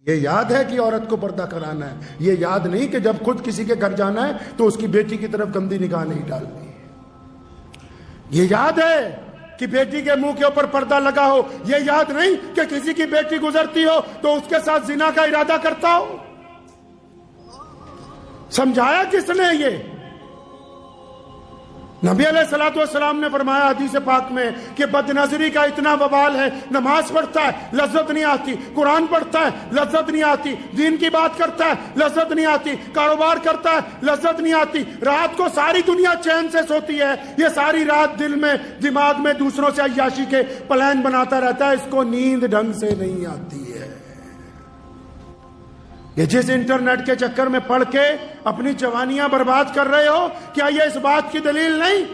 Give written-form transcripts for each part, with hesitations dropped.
یہ یاد ہے کہ عورت کو پردہ کرانا ہے، یہ یاد نہیں کہ جب خود کسی کے گھر جانا ہے تو اس کی بیٹی کی طرف گندی نگاہ نہیں ڈالنی ہے۔ یہ یاد ہے کہ بیٹی کے منہ کے اوپر پردہ لگا ہو، یہ یاد نہیں کہ کسی کی بیٹی گزرتی ہو تو اس کے ساتھ زنا کا ارادہ کرتا ہو۔ سمجھایا کس نے یہ؟ نبی علیہ الصلوۃ والسلام نے فرمایا حدیث پاک میں کہ بد نظری کا اتنا وبال ہے، نماز پڑھتا ہے لذت نہیں آتی، قرآن پڑھتا ہے لذت نہیں آتی، دین کی بات کرتا ہے لذت نہیں آتی، کاروبار کرتا ہے لذت نہیں آتی، رات کو ساری دنیا چین سے سوتی ہے، یہ ساری رات دل میں دماغ میں دوسروں سے عیاشی کے پلان بناتا رہتا ہے، اس کو نیند ڈھنگ سے نہیں آتی ہے۔ یہ جس انٹرنیٹ کے چکر میں پڑھ کے اپنی جوانیاں برباد کر رہے ہو، کیا یہ اس بات کی دلیل نہیں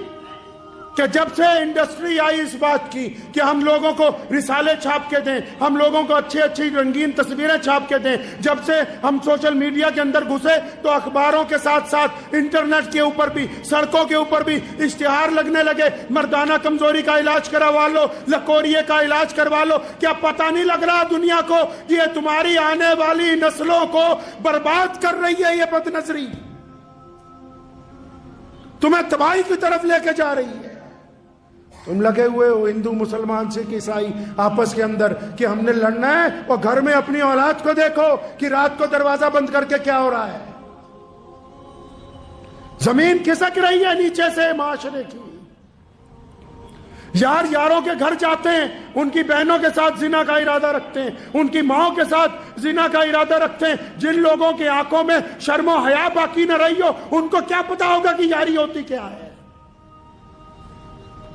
کہ جب سے انڈسٹری آئی اس بات کی کہ ہم لوگوں کو رسالے چھاپ کے دیں، ہم لوگوں کو اچھی اچھی رنگین تصویریں چھاپ کے دیں، جب سے ہم سوشل میڈیا کے اندر گھسے تو اخباروں کے ساتھ ساتھ انٹرنیٹ کے اوپر بھی، سڑکوں کے اوپر بھی اشتہار لگنے لگے، مردانہ کمزوری کا علاج کروا لو، لکوریے کا علاج کروا لو۔ کیا پتہ نہیں لگ رہا دنیا کو کہ یہ تمہاری آنے والی نسلوں کو برباد کر رہی ہے؟ یہ بد نظری تمہیں تباہی کی طرف لے کے جا رہی ہے۔ تم لگے ہوئے ہو ہندو مسلمان سکھ عیسائی آپس کے اندر کہ ہم نے لڑنا ہے، اور گھر میں اپنی اولاد کو دیکھو کہ رات کو دروازہ بند کر کے کیا ہو رہا ہے۔ زمین کھسک رہی ہے نیچے سے معاشرے کی۔ یار یاروں کے گھر جاتے ہیں، ان کی بہنوں کے ساتھ زنا کا ارادہ رکھتے ہیں، ان کی ماؤں کے ساتھ زنا کا ارادہ رکھتے ہیں۔ جن لوگوں کی آنکھوں میں شرم و حیا باقی نہ رہی ہو، ان کو کیا پتا ہوگا کہ یاری ہوتی کیا ہے؟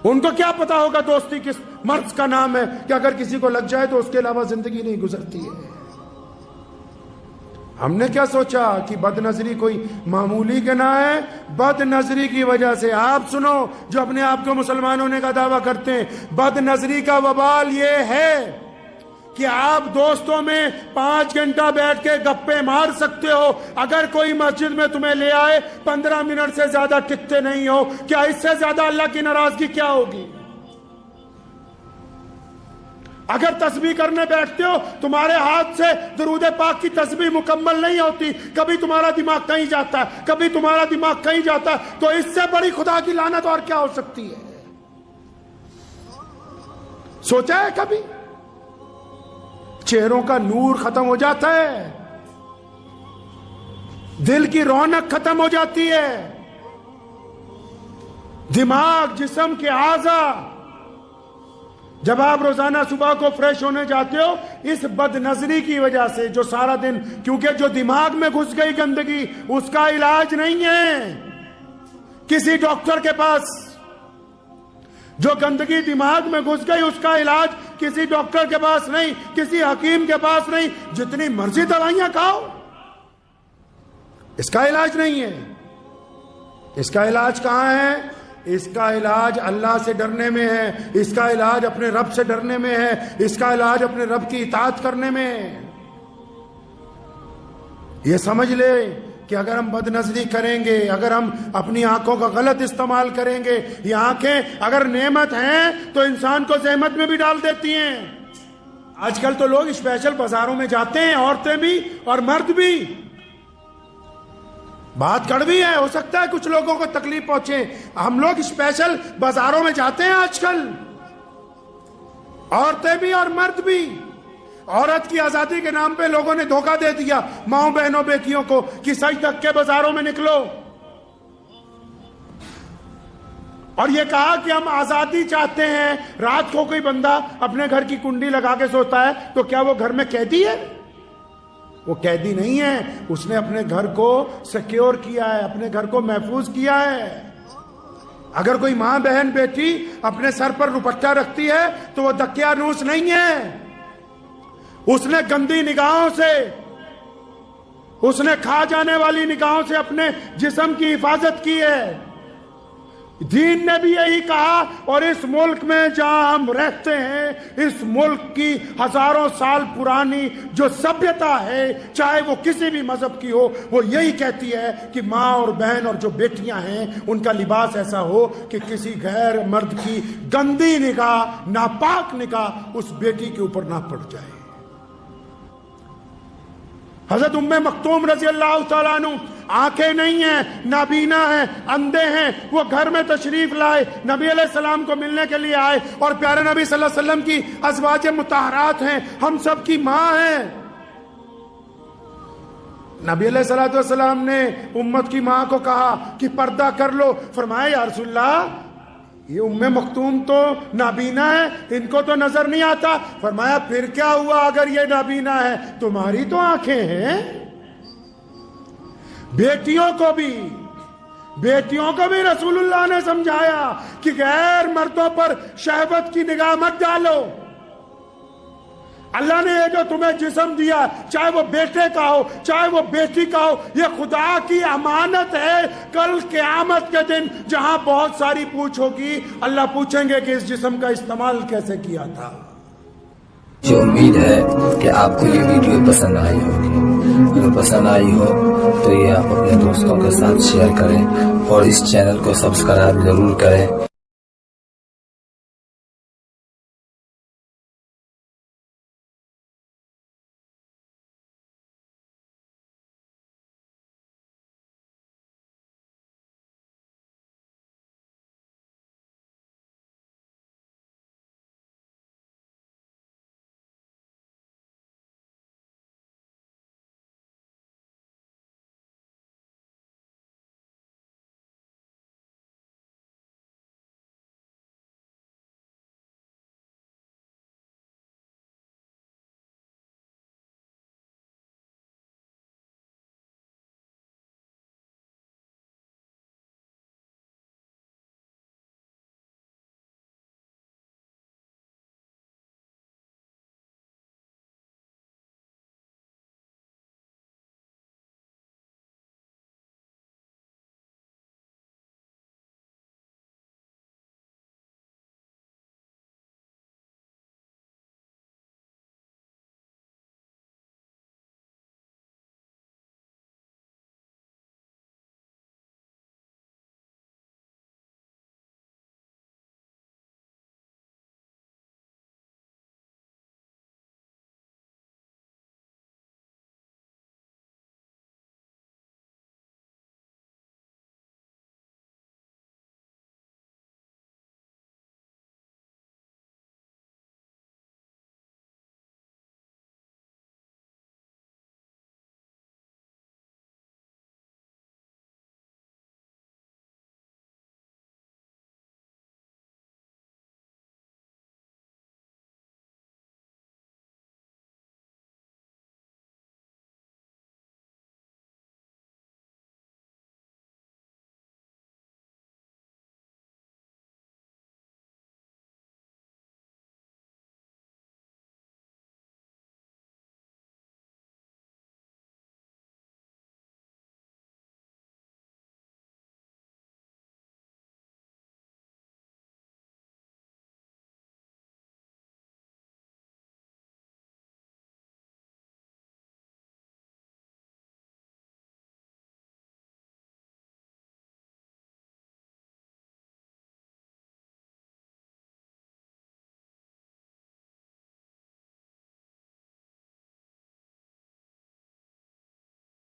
ان کو کیا پتا ہوگا دوستی کس مرض کا نام ہے کہ اگر کسی کو لگ جائے تو اس کے علاوہ زندگی نہیں گزرتی ہے۔ ہم نے کیا سوچا کہ بد نظری کوئی معمولی گناہ ہے؟ بد نظری کی وجہ سے، آپ سنو جو اپنے آپ کو مسلمان ہونے کا دعویٰ کرتے ہیں، بد نظری کا وبال یہ ہے کہ آپ دوستوں میں 5 گھنٹہ بیٹھ کے گپے مار سکتے ہو، اگر کوئی مسجد میں تمہیں لے آئے 15 منٹ سے زیادہ ٹکتے نہیں ہو۔ کیا اس سے زیادہ اللہ کی ناراضگی کیا ہوگی؟ اگر تسبیح کرنے بیٹھتے ہو، تمہارے ہاتھ سے درود پاک کی تسبیح مکمل نہیں ہوتی، کبھی تمہارا دماغ کہیں جاتا ہے، کبھی تمہارا دماغ کہیں جاتا ہے، تو اس سے بڑی خدا کی لعنت اور کیا ہو سکتی ہے؟ سوچا ہے کبھی؟ چہروں کا نور ختم ہو جاتا ہے، دل کی رونق ختم ہو جاتی ہے، دماغ، جسم کے اعضاء۔ جب آپ روزانہ صبح کو فریش ہونے جاتے ہو، اس بد نظری کی وجہ سے جو سارا دن، کیونکہ جو دماغ میں گھس گئی گندگی، اس کا علاج نہیں ہے کسی ڈاکٹر کے پاس۔ جو گندگی دماغ میں گھس گئی اس کا علاج کسی ڈاکٹر کے پاس نہیں، کسی حکیم کے پاس نہیں، جتنی مرضی دوائیاں کھاؤ، اس کا علاج نہیں ہے۔ اس کا علاج کہاں ہے؟ اس کا علاج اللہ سے ڈرنے میں ہے، اس کا علاج اپنے رب سے ڈرنے میں ہے، اس کا علاج اپنے رب کی اطاعت کرنے میں ہے۔ یہ سمجھ لے کہ اگر ہم بد نظری کریں گے، اگر ہم اپنی آنکھوں کا غلط استعمال کریں گے، یہ آنکھیں اگر نعمت ہیں تو انسان کو زحمت میں بھی ڈال دیتی ہیں۔ آج کل تو لوگ اسپیشل بازاروں میں جاتے ہیں، عورتیں بھی اور مرد بھی۔ بات کڑوی ہے، ہو سکتا ہے کچھ لوگوں کو تکلیف پہنچے، ہم لوگ اسپیشل بازاروں میں جاتے ہیں آج کل، عورتیں بھی اور مرد بھی۔ عورت کی آزادی کے نام پہ لوگوں نے دھوکہ دے دیا ماؤں بہنوں بیٹیوں کو کہ سج تک کے بازاروں میں نکلو، اور یہ کہا کہ ہم آزادی چاہتے ہیں۔ رات کو کوئی بندہ اپنے گھر کی کنڈی لگا کے سوتا ہے تو کیا وہ گھر میں قیدی ہے؟ وہ قیدی نہیں ہے، اس نے اپنے گھر کو سیکیور کیا ہے، اپنے گھر کو محفوظ کیا ہے۔ اگر کوئی ماں بہن بیٹی اپنے سر پر دوپٹہ رکھتی ہے تو وہ دقیانوس نہیں ہے، اس نے گندی نگاہوں سے، اس نے کھا جانے والی نگاہوں سے اپنے جسم کی حفاظت کی ہے۔ دین نے بھی یہی کہا، اور اس ملک میں جہاں ہم رہتے ہیں، اس ملک کی ہزاروں سال پرانی جو سبھیتا ہے، چاہے وہ کسی بھی مذہب کی ہو، وہ یہی کہتی ہے کہ ماں اور بہن اور جو بیٹیاں ہیں ان کا لباس ایسا ہو کہ کسی غیر مرد کی گندی نگاہ، ناپاک نگاہ اس بیٹی کے اوپر نہ پڑ جائے۔ حضرت مکتوم رضی اللہ تعالیٰ عنہ آنکھیں نہیں ہیں، نابینا ہیں، اندھے ہیں، وہ گھر میں تشریف لائے، نبی علیہ السلام کو ملنے کے لیے آئے، اور پیارے نبی صلی اللہ علیہ وسلم کی ازواج مطہرات ہیں، ہم سب کی ماں ہیں۔ نبی علیہ السلام نے امت کی ماں کو کہا کہ پردہ کر لو، فرمایا یا رسول اللہ یہ مکتوم تو نابینا ہے، ان کو تو نظر نہیں آتا۔ فرمایا پھر کیا ہوا اگر یہ نابینا ہے، تمہاری تو آنکھیں ہیں۔ بیٹیوں کو بھی رسول اللہ نے سمجھایا کہ غیر مردوں پر شہوت کی نگاہ مت ڈالو۔ اللہ نے یہ جو تمہیں جسم دیا، چاہے وہ بیٹے کا ہو چاہے وہ بیٹی کا ہو، یہ خدا کی امانت ہے۔ کل قیامت کے دن جہاں بہت ساری پوچھ ہوگی، اللہ پوچھیں گے کہ اس جسم کا استعمال کیسے کیا تھا۔ مجھے امید ہے کہ آپ کو یہ ویڈیو پسند آئی ہوگی۔ اگر پسند آئی ہو تو یہ آپ اپنے دوستوں کے ساتھ شیئر کریں اور اس چینل کو سبسکرائب ضرور کریں۔